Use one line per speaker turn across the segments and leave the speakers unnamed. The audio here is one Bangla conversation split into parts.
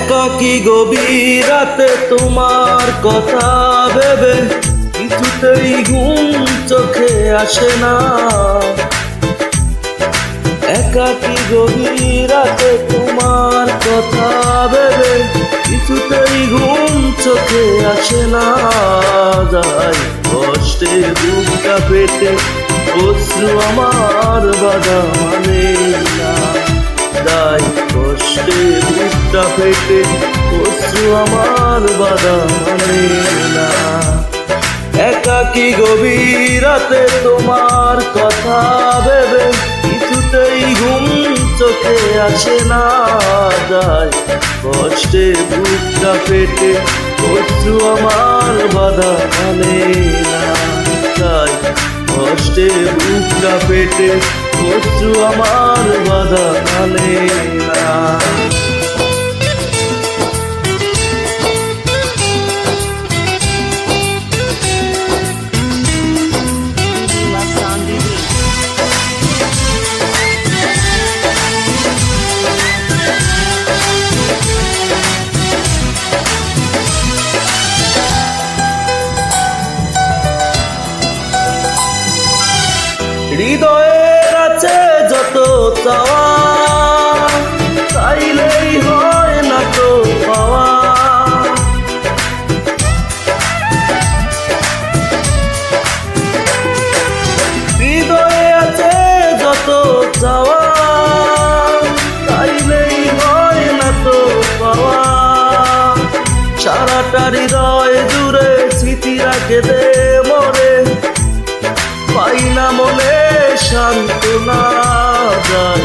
একাকী গভীর রাতে তোমার কথা ভেবে কিছুতেই ঘুম চোখে আসে না। একাকী গভীর রাতে তোমার কথা ভেবে কিছুতেই ঘুম চোখে আসে না। যাই কষ্টে বুকটা পেটে অশ্রু আমার বাধা মানে না। যাই কষ্টে বুকটা পেটে অশ্রু আমার বাধা মানে না। একাকী গভীর রাতে তোমার কথা ভেবে কিছুতেই ঘুম চোখে আসে না। যাই কষ্টে বুকটা পেটে অশ্রু আমার বাধা মানে না। যাই কষ্টে বুকটা পেটে অশ্রু আমার বাধা মানে না। হৃদয়ের আছে যত চাওয়া চাইলেই হয় না তো পাওয়া। হৃদয়ে আছে যত চাওয়া চাইলেই হয় না তো পাওয়া। সারাটা হৃদয় জুড়ে স্মৃতি রাখে দে মরে পাই না মনে সান্ত্বনা। যায়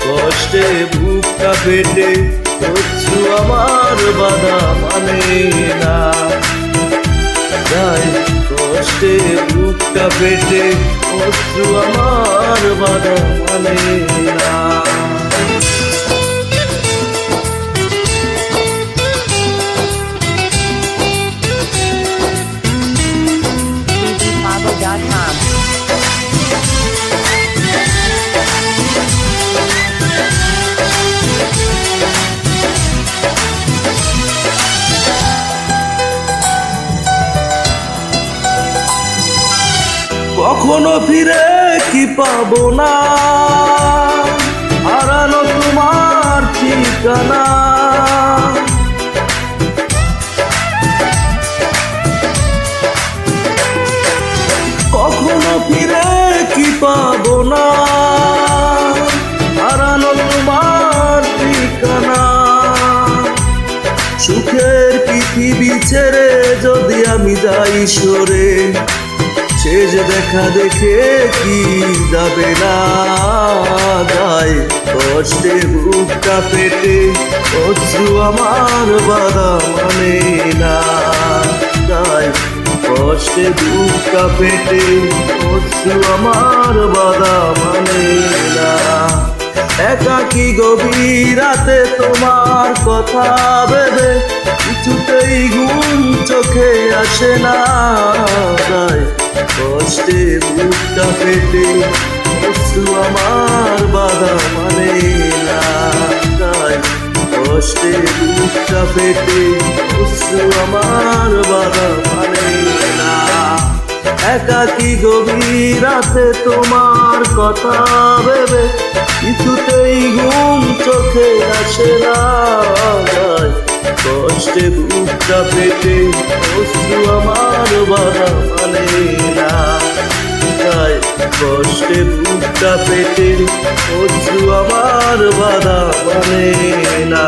কষ্টে বুকটা পেটে অশ্রু আমার বাধা মানে না। যায় কষ্টে বুকটা পেটে অশ্রু আমার বাধা মানে না। কখনো ফিরে কি পাবো না হারানো তোমার ঠিকানা। কখনো ফিরে কি পাবো না হারানো তোমার ঠিকানা। সুখের পৃথিবী ছেড়ে যদি আমি যাই সরে শেষ দেখা দেখে কি যাবে না। যায় কষ্টে বুকটা পেটে অশ্রু আমার বাধা মানে না। যায় কষ্টে বুকটা পেটে অশ্রু আমার বাধা মানে না। একাকী গভীর রাতে তোমার কথা ভেবে কিছুতেই ঘুম চোখে আসে না। যায় কষ্টে বুকটা পেটে অশ্রু আমার বাধা মানে না। যায় কষ্টে বুকটা পেটে অশ্রু আমার বাধা মানে না। একাকী গভীর রাতে তোমার কথা ভেবে কিছুতেই ঘুম চোখে আসে না। যায় কষ্টে বুকটা পেটে অশ্রু আমার বাধা মানে না। যায় কষ্টে বুকটা পেটে অশ্রু আমার বাধা মানে না।